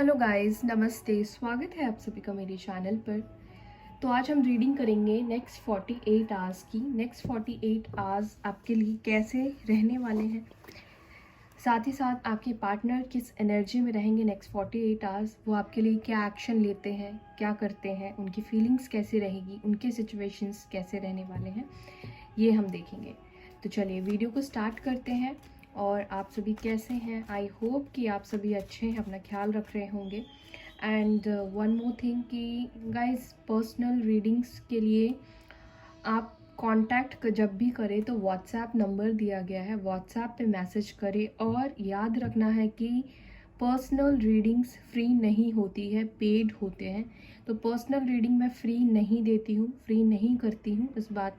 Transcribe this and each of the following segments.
Hello guys, नमस्ते। स्वागत है आप सभी का मेरे चैनल पर। तो आज हम रीडिंग करेंगे नेक्स्ट 48 आवर्स की। नेक्स्ट 48 आवर्स आपके लिए कैसे रहने वाले हैं, साथ ही साथ आपके पार्टनर किस एनर्जी में रहेंगे नेक्स्ट 48 आवर्स, वो आपके लिए क्या एक्शन लेते हैं, क्या करते हैं, उनकी फीलिंग्स कैसी रहेगी, उनके सिचुएशंस कैसे रहने वाले हैं, ये हम देखेंगे। तो चलिए वीडियो को स्टार्ट करते हैं। और आप सभी कैसे हैं? आई होप कि आप सभी अच्छे हैं, अपना ख्याल रख रहे होंगे। एंड वन मोर थिंग कि गाइस, पर्सनल रीडिंग्स के लिए आप कांटेक्ट जब भी करें तो व्हाट्सएप नंबर दिया गया है, व्हाट्सएप पे मैसेज करें। और याद रखना है कि पर्सनल रीडिंग्स फ्री नहीं होती है, पेड होते हैं। तो पर्सनल रीडिंग मैं फ्री नहीं देती हूँ, फ्री नहीं करती हूँ, इस बात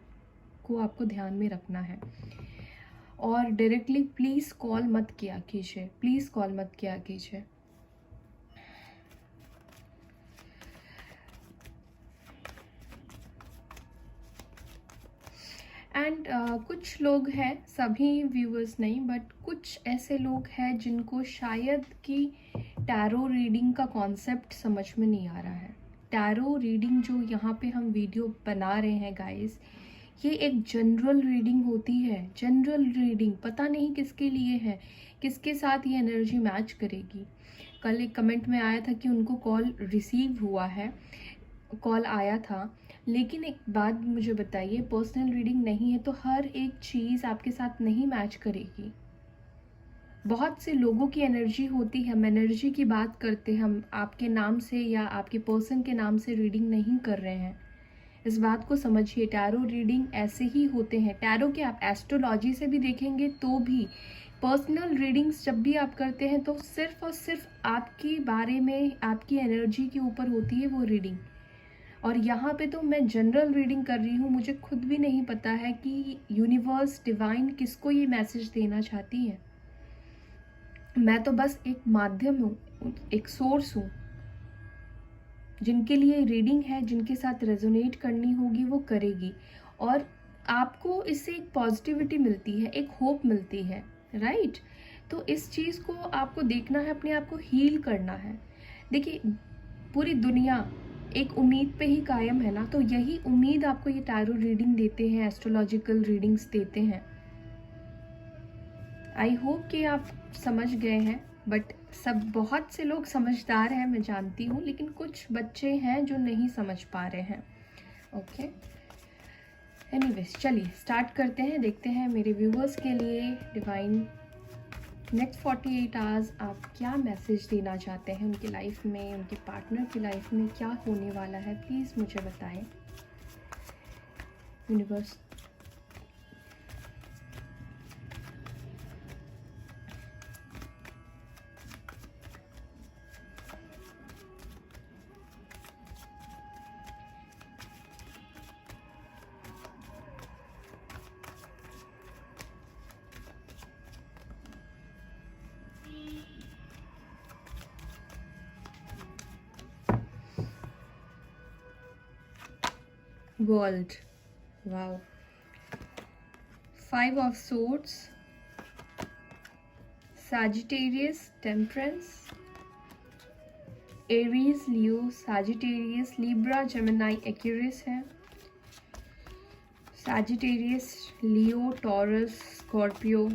को आपको ध्यान में रखना है। और डायरेक्टली प्लीज़ कॉल मत किया कीजिए, प्लीज़ कॉल मत किया कीजिए। एंड कुछ लोग हैं, सभी व्यूअर्स नहीं, बट कुछ ऐसे लोग हैं जिनको शायद कि टैरो रीडिंग का कॉन्सेप्ट समझ में नहीं आ रहा है। टैरो रीडिंग जो यहाँ पे हम वीडियो बना रहे हैं गाइस, ये एक जनरल रीडिंग होती है। जनरल रीडिंग पता नहीं किसके लिए है, किसके साथ ये एनर्जी मैच करेगी। कल एक कमेंट में आया था कि उनको कॉल रिसीव हुआ है, कॉल आया था। लेकिन एक बात मुझे बताइए, पर्सनल रीडिंग नहीं है तो हर एक चीज़ आपके साथ नहीं मैच करेगी। बहुत से लोगों की एनर्जी होती है, हम एनर्जी की बात करते हैं, हम आपके नाम से या आपके पर्सन के नाम से रीडिंग नहीं कर रहे हैं। इस बात को समझिए। टैरो रीडिंग ऐसे ही होते हैं। टैरो के आप एस्ट्रोलॉजी से भी देखेंगे तो भी पर्सनल रीडिंग्स जब भी आप करते हैं तो सिर्फ और सिर्फ आपके बारे में, आपकी एनर्जी के ऊपर होती है वो रीडिंग। और यहाँ पे तो मैं जनरल रीडिंग कर रही हूँ, मुझे खुद भी नहीं पता है कि यूनिवर्स, डिवाइन किसको ये मैसेज देना चाहती है। मैं तो बस एक माध्यम हूँ, एक सोर्स हूँ। जिनके लिए रीडिंग है, जिनके साथ रेजोनेट करनी होगी वो करेगी। और आपको इससे एक पॉजिटिविटी मिलती है, एक होप मिलती है, राइट? तो इस चीज़ को आपको देखना है, अपने आप को हील करना है। देखिए, पूरी दुनिया एक उम्मीद पे ही कायम है ना, तो यही उम्मीद आपको ये टैरो रीडिंग देते हैं, एस्ट्रोलॉजिकल रीडिंग्स देते हैं। आई होप कि आप समझ गए हैं। बट सब, बहुत से लोग समझदार हैं, मैं जानती हूँ, लेकिन कुछ बच्चे हैं जो नहीं समझ पा रहे हैं। ओके, एनीवेज चलिए स्टार्ट करते हैं। देखते हैं मेरे व्यूवर्स के लिए डिवाइन नेक्स्ट 48 आवर्स आप क्या मैसेज देना चाहते हैं उनकी लाइफ में, उनके पार्टनर की लाइफ में क्या होने वाला है, प्लीज़ मुझे बताएं universe. World, wow. 5 of Swords, Sagittarius, Temperance, Aries, Leo, Sagittarius, Libra, Gemini, Aquarius है। Sagittarius, Leo, Taurus, Scorpio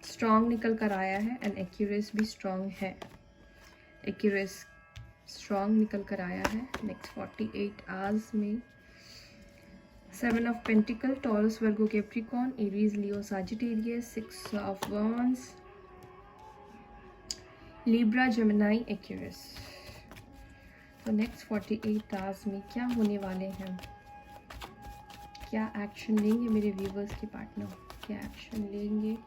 strong निकल कर आया है एंड Aquarius भी स्ट्रॉन्ग है। Aquarius स्ट्रॉन्ग निकल कर आया है नेक्स्ट 48 आवर्स में। 7 of pentacle, taurus, Virgo, Capricorn, Aries, Leo, Sagittarius. 6 of wands, Libra, Gemini, Aquarius. तो नेक्स्ट 48 आवर्स में क्या होने वाले हैं, क्या एक्शन लेंगे मेरे व्यूवर्स के पार्टनर, क्या एक्शन लेंगे,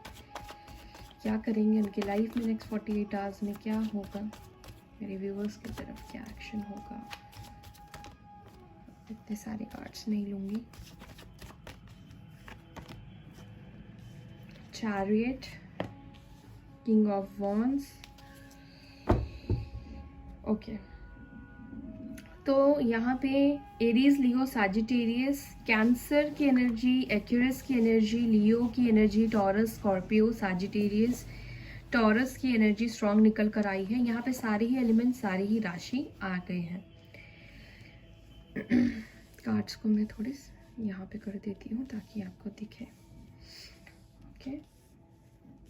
क्या करेंगे उनकी लाइफ में नेक्स्ट 48 आवर्स में, क्या होगा मेरे व्यूवर्स की तरफ, क्या एक्शन होगा। इतने सारे कार्ड्स नहीं लूँगी। Chariot, king of wands. Okay, तो यहाँ पे एरीज, लियो, सैजिटेरियस, कैंसर की एनर्जी, एक्वेरियस की एनर्जी, लियो की energy, taurus, Scorpio, Sagittarius, taurus की एनर्जी स्ट्रांग निकल कर आई है। यहाँ पे सारे ही एलिमेंट, सारी ही राशि आ गए हैं। कार्ड्स को मैं थोड़े यहाँ पे कर देती हूँ ताकि आपको दिखे। ओके,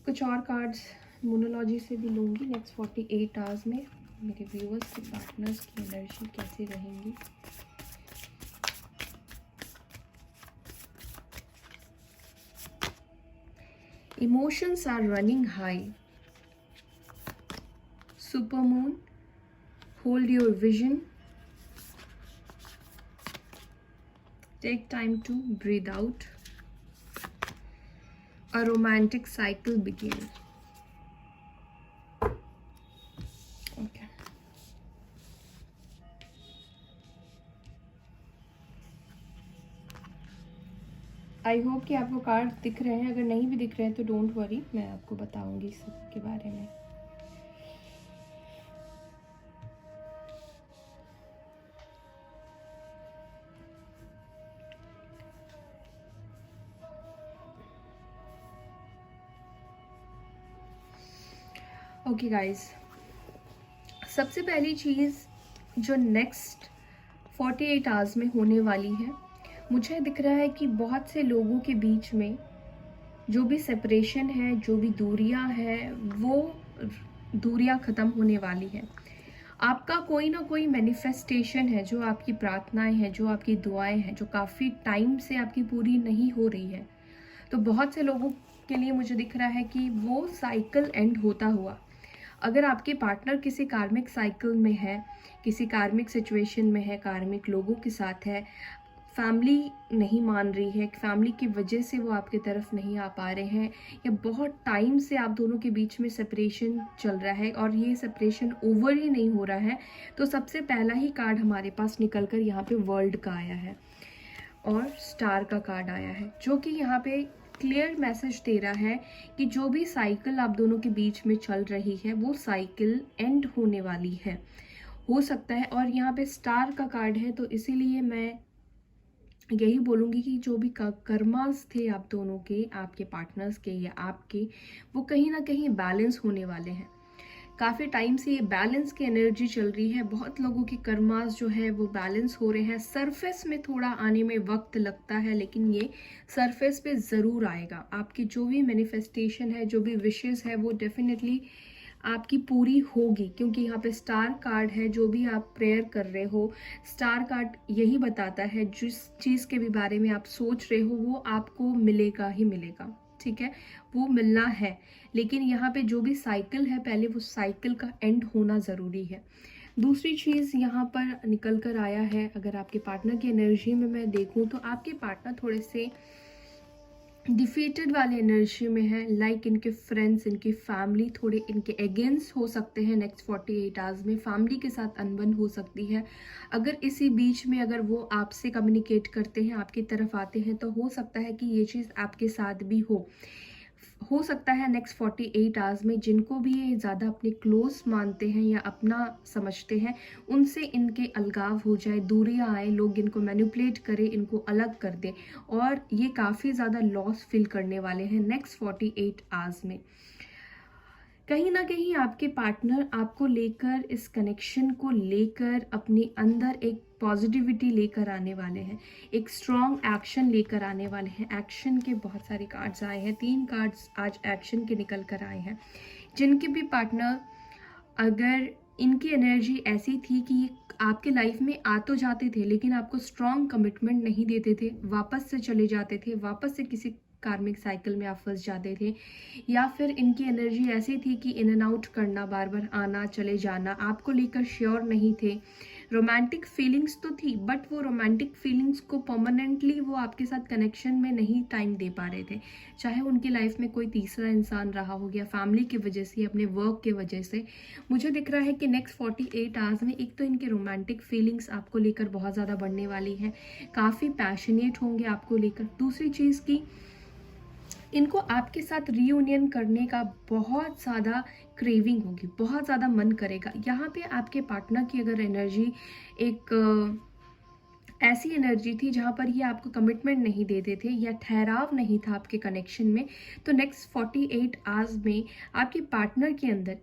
कुछ और कार्ड्स मोनोलॉजी से भी लूँगी। नेक्स्ट 48 आवर्स में मेरे व्यूअर्स के पार्टनर्स की एनर्जी कैसी रहेंगी। Emotions are running high. Supermoon, hold your vision. Take time to breathe out. A romantic cycle begins. Okay. I hope कि आपको कार्ड दिख रहे हैं। अगर नहीं भी दिख रहे हैं तो डोंट वरी, मैं आपको बताऊंगी इस के बारे में। ओके गाइस, सबसे पहली चीज़ जो नेक्स्ट 48 आवर्स में होने वाली है, मुझे दिख रहा है कि बहुत से लोगों के बीच में जो भी सेपरेशन है, जो भी दूरियां हैं, वो दूरियां ख़त्म होने वाली है। आपका कोई ना कोई मैनिफेस्टेशन है, जो आपकी प्रार्थनाएं हैं, जो आपकी दुआएं हैं, जो काफ़ी टाइम से आपकी पूरी नहीं हो रही है। तो बहुत से लोगों के लिए मुझे दिख रहा है कि वो साइकिल एंड होता हुआ, अगर आपके पार्टनर किसी कार्मिक साइकिल में है, किसी कार्मिक सिचुएशन में है, कार्मिक लोगों के साथ है, फैमिली नहीं मान रही है, फैमिली की वजह से वो आपके तरफ नहीं आ पा रहे हैं, या बहुत टाइम से आप दोनों के बीच में सेपरेशन चल रहा है और ये सेपरेशन ओवर ही नहीं हो रहा है, तो सबसे पहला ही कार्ड हमारे पास निकल कर यहाँ पे वर्ल्ड का आया है और स्टार का कार्ड आया है, जो कि यहाँ पे क्लियर मैसेज दे रहा है कि जो भी साइकिल आप दोनों के बीच में चल रही है वो साइकिल एंड होने वाली है, हो सकता है। और यहाँ पे स्टार का कार्ड है, तो इसीलिए मैं यही बोलूँगी कि जो भी कर्मास थे आप दोनों के, आपके पार्टनर्स के या आपके, वो कहीं ना कहीं बैलेंस होने वाले हैं। काफ़ी टाइम से ये बैलेंस की एनर्जी चल रही है। बहुत लोगों के कर्मास जो है वो बैलेंस हो रहे हैं। सरफेस में थोड़ा आने में वक्त लगता है, लेकिन ये सरफेस पे ज़रूर आएगा। आपकी जो भी मैनिफेस्टेशन है, जो भी विशेस है, वो डेफिनेटली आपकी पूरी होगी, क्योंकि यहाँ पे स्टार कार्ड है। जो भी आप प्रेयर कर रहे हो, स्टार कार्ड यही बताता है, जिस चीज़ के भी बारे में आप सोच रहे हो वो आपको मिलेगा ही मिलेगा, ठीक है, वो मिलना है। लेकिन यहाँ पे जो भी साइकिल है, पहले वो साइकिल का एंड होना ज़रूरी है। दूसरी चीज़ यहाँ पर निकल कर आया है, अगर आपके पार्टनर की एनर्जी में मैं देखूँ तो आपके पार्टनर थोड़े से डिफीटेड वाले एनर्जी में है। लाइक इनके फ्रेंड्स, इनकी फैमिली थोड़े इनके अगेंस्ट हो सकते हैं। नेक्स्ट 48 आवर्स में फैमिली के साथ अनबन हो सकती है। अगर इसी बीच में अगर वो आपसे कम्युनिकेट करते हैं, आपकी तरफ आते हैं, तो हो सकता है कि ये चीज़ आपके साथ भी हो सकता है नेक्स्ट 48 आवर्स में जिनको भी ये ज़्यादा अपने क्लोज मानते हैं या अपना समझते हैं, उनसे इनके अलगाव हो जाए, दूरियां आए, लोग इनको मैनिपुलेट करें, इनको अलग कर दें, और ये काफ़ी ज़्यादा लॉस फील करने वाले हैं नेक्स्ट 48 आवर्स में। कहीं ना कहीं आपके पार्टनर आपको लेकर, इस कनेक्शन को लेकर अपने अंदर एक पॉजिटिविटी लेकर आने वाले हैं, एक स्ट्रॉन्ग एक्शन लेकर आने वाले हैं। एक्शन के बहुत सारे कार्ड्स आए हैं, 3 कार्ड्स आज एक्शन के निकल कर आए हैं। जिनके भी पार्टनर, अगर इनकी एनर्जी ऐसी थी कि आपके लाइफ में आ तो जाते थे लेकिन आपको स्ट्रॉन्ग कमिटमेंट नहीं देते थे, वापस से चले जाते थे, वापस से किसी कार्मिक साइकिल में आप फंस जाते थे, या फिर इनकी एनर्जी ऐसी थी कि इन एंड आउट करना, बार बार आना चले जाना, आपको लेकर श्योर नहीं थे। रोमांटिक फीलिंग्स तो थी, बट वो रोमांटिक फीलिंग्स को परमानेंटली वो आपके साथ कनेक्शन में नहीं टाइम दे पा रहे थे। चाहे उनकी लाइफ में कोई तीसरा इंसान रहा हो गया, फैमिली की वजह से, अपने वर्क की वजह से। मुझे दिख रहा है कि नेक्स्ट 48 आवर्स में एक तो इनके रोमांटिक फीलिंग्स आपको लेकर बहुत ज़्यादा बढ़ने वाली है, काफ़ी पैशनेट होंगे आपको लेकर। दूसरी चीज़ की इनको आपके साथ रीयूनियन करने का बहुत ज़्यादा क्रेविंग होगी, बहुत ज़्यादा मन करेगा। यहाँ पे आपके पार्टनर की अगर एनर्जी एक ऐसी एनर्जी थी जहाँ पर ये आपको कमिटमेंट नहीं देते थे या ठहराव नहीं था आपके कनेक्शन में, तो नेक्स्ट 48 आवर्स में आपके पार्टनर के अंदर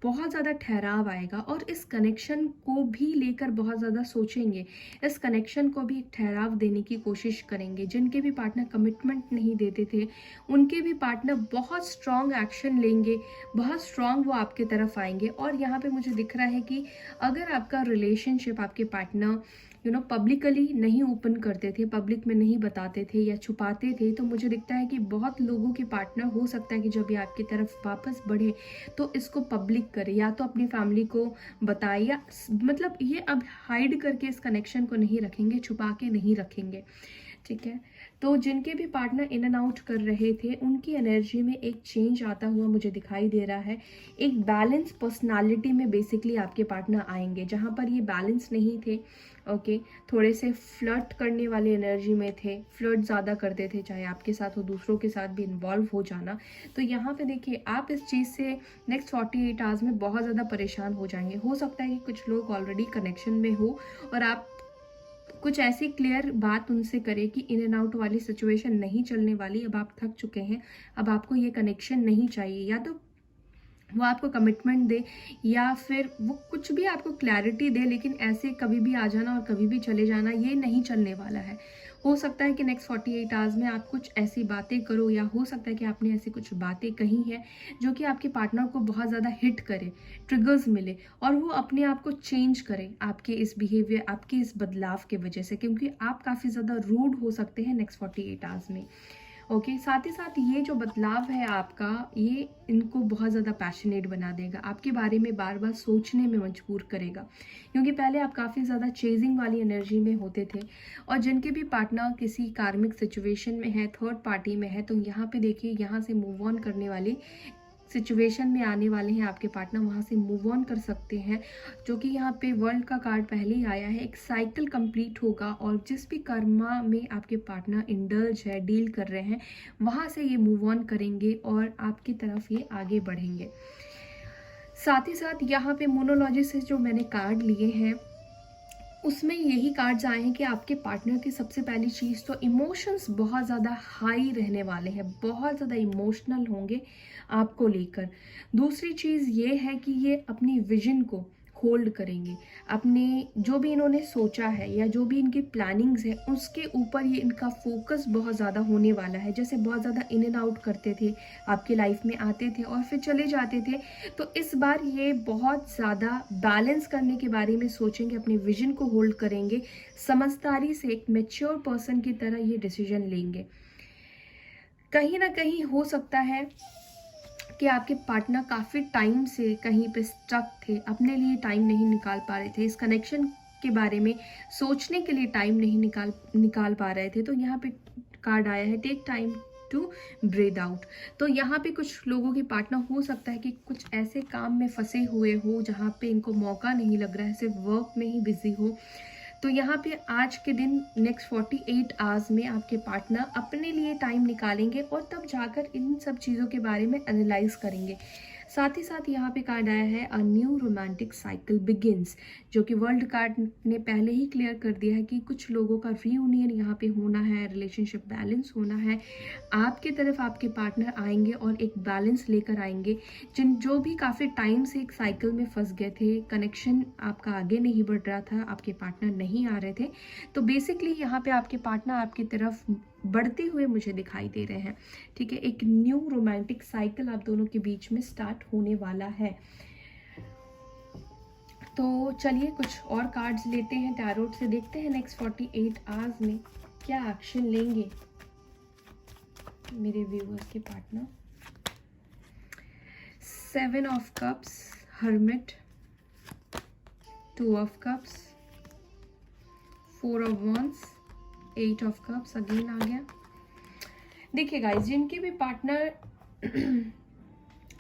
बहुत ज़्यादा ठहराव आएगा और इस कनेक्शन को भी लेकर बहुत ज़्यादा सोचेंगे, इस कनेक्शन को भी एक ठहराव देने की कोशिश करेंगे। जिनके भी पार्टनर कमिटमेंट नहीं देते थे उनके भी पार्टनर बहुत स्ट्रॉन्ग एक्शन लेंगे, बहुत स्ट्रॉन्ग वो आपके तरफ आएंगे। और यहाँ पे मुझे दिख रहा है कि अगर आपका रिलेशनशिप, आपके पार्टनर पब्लिकली नहीं ओपन करते थे, पब्लिक में नहीं बताते थे या छुपाते थे, तो मुझे दिखता है कि बहुत लोगों के पार्टनर हो सकता है कि जब ये आपकी तरफ वापस बढ़े तो इसको पब्लिक करे, या तो अपनी फैमिली को बताए, या मतलब ये अब हाइड करके इस कनेक्शन को नहीं रखेंगे, छुपा के नहीं रखेंगे। ठीक है, तो जिनके भी पार्टनर इन एंड आउट कर रहे थे उनकी एनर्जी में एक चेंज आता हुआ मुझे दिखाई दे रहा है। एक बैलेंस पर्सनालिटी में बेसिकली आपके पार्टनर आएंगे, जहाँ पर ये बैलेंस नहीं थे। ओके, थोड़े से फ्लर्ट करने वाली एनर्जी में थे, फ्लर्ट ज़्यादा करते थे, चाहे आपके साथ हो दूसरों के साथ भी इन्वॉल्व हो जाना। तो यहाँ पे देखिए आप इस चीज़ से नेक्स्ट 48 आवर्स में बहुत ज़्यादा परेशान हो जाएंगे। हो सकता है कि कुछ लोग ऑलरेडी कनेक्शन में हो और आप कुछ ऐसी क्लियर बात उनसे करें कि इन एंड आउट वाली सिचुएशन नहीं चलने वाली, अब आप थक चुके हैं, अब आपको ये कनेक्शन नहीं चाहिए। या तो वो आपको कमिटमेंट दे या फिर वो कुछ भी आपको क्लैरिटी दे, लेकिन ऐसे कभी भी आ जाना और कभी भी चले जाना ये नहीं चलने वाला है। हो सकता है कि नेक्स्ट 48 आवर्स में आप कुछ ऐसी बातें करो, या हो सकता है कि आपने ऐसी कुछ बातें कही हैं जो कि आपके पार्टनर को बहुत ज़्यादा हिट करे, ट्रिगर्स मिले और वो अपने आप को चेंज करे आपके इस बिहेवियर, आपके इस बदलाव के वजह से, क्योंकि आप काफ़ी ज़्यादा रूड हो सकते हैं नेक्स्ट 48 आवर्स में। ओके, साथ ही साथ ये जो बदलाव है आपका, ये इनको बहुत ज़्यादा पैशनेट बना देगा, आपके बारे में बार बार सोचने में मजबूर करेगा, क्योंकि पहले आप काफ़ी ज़्यादा चेजिंग वाली एनर्जी में होते थे। और जिनके भी पार्टनर किसी कार्मिक सिचुएशन में है, थर्ड पार्टी में है, तो यहाँ पे देखिए यहाँ से मूव ऑन करने वाली सिचुएशन में आने वाले हैं आपके पार्टनर, वहाँ से मूव ऑन कर सकते हैं। जो कि यहाँ पे वर्ल्ड का कार्ड पहले ही आया है, एक साइकिल कंप्लीट होगा और जिस भी कर्मा में आपके पार्टनर इंडल्ज है, डील कर रहे हैं, वहाँ से ये मूव ऑन करेंगे और आपकी तरफ ये आगे बढ़ेंगे। साथ ही साथ यहाँ पे मोनोलॉजी से जो मैंने कार्ड लिए हैं उसमें यही कार्ड्स आए हैं कि आपके पार्टनर की सबसे पहली चीज़ तो इमोशंस बहुत ज़्यादा हाई रहने वाले हैं, बहुत ज़्यादा इमोशनल होंगे आपको लेकर। दूसरी चीज़ ये है कि ये अपनी विजन को होल्ड करेंगे, अपने जो भी इन्होंने सोचा है या जो भी इनकी प्लानिंग्स है उसके ऊपर ये इनका फोकस बहुत ज़्यादा होने वाला है। जैसे बहुत ज़्यादा इन एंड आउट करते थे, आपकी लाइफ में आते थे और फिर चले जाते थे, तो इस बार ये बहुत ज़्यादा बैलेंस करने के बारे में सोचेंगे, अपने विजन को होल्ड करेंगे, समझदारी से एक मैच्योर पर्सन की तरह ये डिसीजन लेंगे। कहीं ना कहीं हो सकता है कि आपके पार्टनर काफ़ी टाइम से कहीं पे स्टक थे, अपने लिए टाइम नहीं निकाल पा रहे थे, इस कनेक्शन के बारे में सोचने के लिए टाइम नहीं निकाल पा रहे थे। तो यहाँ पे कार्ड आया है take time to breathe out. तो यहाँ पे कुछ लोगों के पार्टनर हो सकता है कि कुछ ऐसे काम में फंसे हुए हो जहाँ पे इनको मौका नहीं लग रहा है, सिर्फ वर्क में ही बिजी हो। तो यहाँ पे आज के दिन नेक्स्ट 48 आवर्स में आपके पार्टनर अपने लिए टाइम निकालेंगे और तब जाकर इन सब चीज़ों के बारे में एनालाइज करेंगे। साथ ही साथ यहाँ पे कार्ड आया है a new romantic cycle begins, जो कि वर्ल्ड कार्ड ने पहले ही क्लियर कर दिया है कि कुछ लोगों का रीयूनियन यहाँ पे होना है, रिलेशनशिप बैलेंस होना है, आपके तरफ आपके पार्टनर आएंगे और एक बैलेंस लेकर आएंगे। जो भी काफ़ी टाइम से एक साइकिल में फंस गए थे, कनेक्शन आपका आगे नहीं बढ़ रहा था, आपके पार्टनर नहीं आ रहे थे, तो बेसिकली यहाँ पे आपके पार्टनर आपकी तरफ बढ़ते हुए मुझे दिखाई दे रहे हैं। ठीक है, एक न्यू रोमांटिक साइकिल आप दोनों के बीच में स्टार्ट होने वाला है। तो चलिए कुछ और कार्ड्स लेते हैं टैरोट से, देखते हैं नेक्स्ट 48 आवर्स में क्या एक्शन लेंगे मेरे व्यूअर्स के partner. 7 of cups, hermit, 2 of cups, 4 of wands, 8 of cups again आ गया। देखिए गाइस, जिनके भी पार्टनर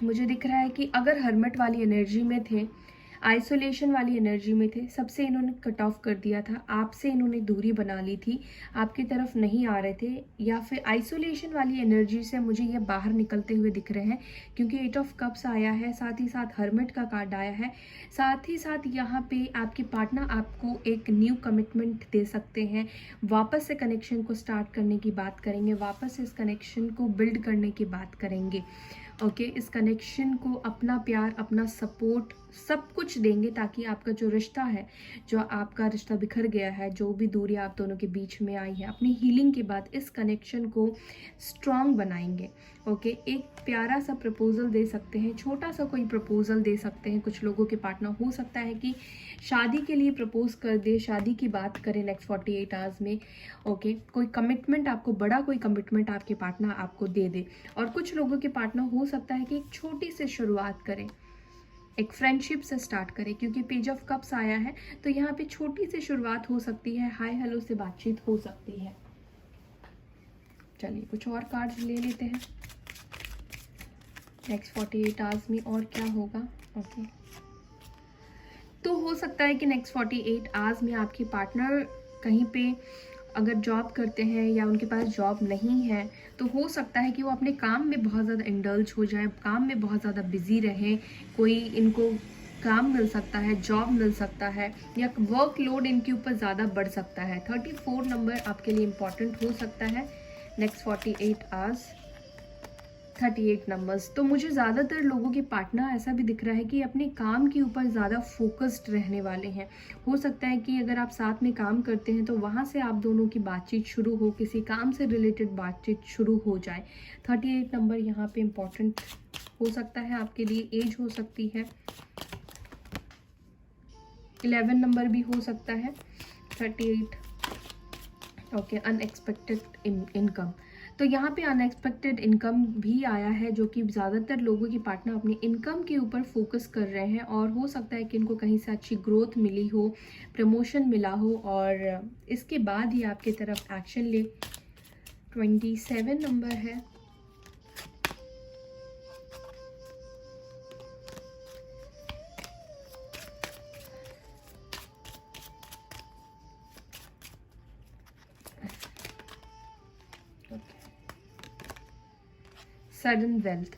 मुझे दिख रहा है कि अगर हर्मिट वाली एनर्जी में थे, आइसोलेशन वाली एनर्जी में थे, सबसे इन्होंने कट ऑफ कर दिया था, आपसे इन्होंने दूरी बना ली थी, आपकी तरफ नहीं आ रहे थे, या फिर आइसोलेशन वाली एनर्जी से मुझे ये बाहर निकलते हुए दिख रहे हैं, क्योंकि 8 ऑफ कप्स आया है, साथ ही साथ हर्मिट का कार्ड आया है, साथ ही साथ यहाँ पे आपके पार्टनर आपको एक न्यू कमिटमेंट दे सकते हैं, वापस से कनेक्शन को स्टार्ट करने की बात करेंगे, वापस से इस कनेक्शन को बिल्ड करने की बात करेंगे। ओके, इस कनेक्शन को अपना प्यार, अपना सपोर्ट, सब कुछ देंगे, ताकि आपका जो रिश्ता है, जो आपका रिश्ता बिखर गया है, जो भी दूरी आप दोनों के बीच में आई है, अपनी हीलिंग के बाद इस कनेक्शन को स्ट्रॉन्ग बनाएंगे। ओके, एक प्यारा सा प्रपोजल दे सकते हैं, छोटा सा कोई प्रपोजल दे सकते हैं। कुछ लोगों के पार्टनर हो सकता है कि शादी के लिए प्रपोज कर दे, शादी की बात करें नेक्स्ट 48 आवर्स में। ओके, कोई कमिटमेंट आपको, बड़ा कोई कमिटमेंट आपके पार्टनर आपको दे दे। और कुछ लोगों के पार्टनर हो सकता है कि एक छोटी सी शुरुआत करें, एक फ्रेंडशिप से स्टार्ट करें, क्योंकि पेज ऑफ कप्स आया है, तो यहाँ पे छोटी सी शुरुआत हो सकती है, हाय हेलो से बातचीत हो सकती है। चलिए कुछ और कार्ड्स ले लेते हैं, नेक्स्ट 48 आवर्स में और क्या होगा। ओके, तो हो सकता है कि नेक्स्ट 48 आवर्स में आपके पार्टनर कहीं पे अगर जॉब करते हैं या उनके पास जॉब नहीं है, तो हो सकता है कि वो अपने काम में बहुत ज़्यादा इंडल्ज हो जाए, काम में बहुत ज़्यादा बिजी रहें, कोई इनको काम मिल सकता है, जॉब मिल सकता है, या वर्कलोड इनके ऊपर ज़्यादा बढ़ सकता है। 34 नंबर आपके लिए इम्पॉर्टेंट हो सकता है नेक्स्ट 48 आवर्स, 38 नंबर्स। तो मुझे ज़्यादातर लोगों के पार्टनर ऐसा भी दिख रहा है कि अपने काम के ऊपर ज़्यादा फोकस्ड रहने वाले हैं। हो सकता है कि अगर आप साथ में काम करते हैं तो वहाँ से आप दोनों की बातचीत शुरू हो, किसी काम से रिलेटेड बातचीत शुरू हो जाए। 38 नंबर यहाँ पे इम्पॉर्टेंट हो सकता है आपके लिए, एज हो सकती है, 11 नंबर भी हो सकता है, 38। ओके, अनएक्सपेक्टेड इनकम, तो यहाँ पे अनएक्सपेक्टेड इनकम भी आया है, जो कि ज़्यादातर लोगों के पार्टनर अपनी इनकम के ऊपर फोकस कर रहे हैं, और हो सकता है कि इनको कहीं से अच्छी ग्रोथ मिली हो, प्रमोशन मिला हो, और इसके बाद ही आपकी तरफ एक्शन ले। 27 नंबर है, सडन वेल्थ।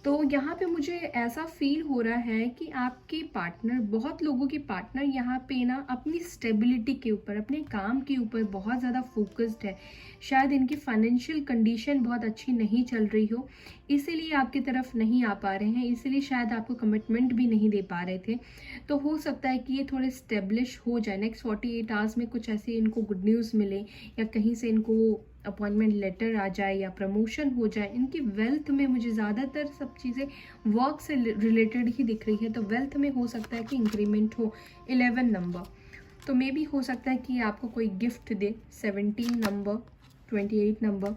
तो यहाँ पे मुझे ऐसा फील हो रहा है कि आपके पार्टनर, बहुत लोगों के पार्टनर यहाँ पे ना अपनी स्टेबिलिटी के ऊपर, अपने काम के ऊपर बहुत ज़्यादा फोकस्ड है। शायद इनकी फाइनेंशियल कंडीशन बहुत अच्छी नहीं चल रही हो, इसीलिए आपकी तरफ नहीं आ पा रहे हैं, इसीलिए शायद आपको कमिटमेंट भी नहीं दे पा रहे थे। तो हो सकता है कि ये थोड़े स्टेब्लिश हो जाए, नेक्स्ट 48 आवर्स में कुछ ऐसे इनको गुड न्यूज़ मिले, या कहीं से इनको अपॉइंटमेंट लेटर आ जाए, या प्रमोशन हो जाए। इनकी वेल्थ में मुझे ज़्यादातर सब चीज़ें वर्क से रिलेटेड ही दिख रही है, तो वेल्थ में हो सकता है कि इंक्रीमेंट हो। 11 नंबर, तो मे भी हो सकता है कि आपको कोई गिफ्ट दे। 17 नंबर, 28 नंबर,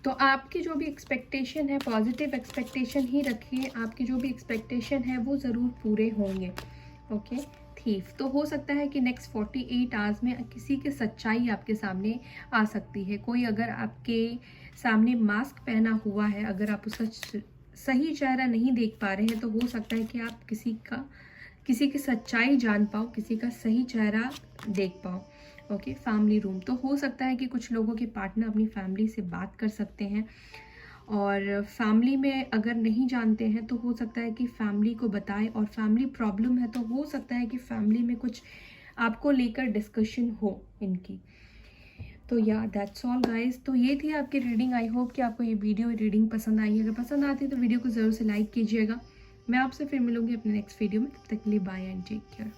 तो आपकी जो भी एक्सपेक्टेशन है, पॉजिटिव एक्सपेक्टेशन ही रखिए, आपकी जो भी एक्सपेक्टेशन है वो ज़रूर पूरे होंगे। ओके, थीफ, तो हो सकता है कि नेक्स्ट 48 आवर्स में किसी की सच्चाई आपके सामने आ सकती है। कोई अगर आपके सामने मास्क पहना हुआ है, अगर आप उसका सही चेहरा नहीं देख पा रहे हैं, तो हो सकता है कि आप किसी की सच्चाई जान पाओ, किसी का सही चेहरा देख पाओ। ओके, फैमिली रूम, तो हो सकता है कि कुछ लोगों के पार्टनर अपनी फैमिली से बात कर सकते हैं, और फैमिली में अगर नहीं जानते हैं तो हो सकता है कि फैमिली को बताएं, और फैमिली प्रॉब्लम है तो हो सकता है कि फैमिली में कुछ आपको लेकर डिस्कशन हो इनकी। तो या दैट्स ऑल गाइज, तो ये थी आपकी रीडिंग। आई होप कि आपको ये वीडियो रीडिंग पसंद आई। अगर पसंद आती है तो वीडियो को ज़रूर से लाइक कीजिएगा। मैं आपसे फिर मिलूंगी अपने नेक्स्ट वीडियो में, तब तक के लिए बाय एंड टेक केयर।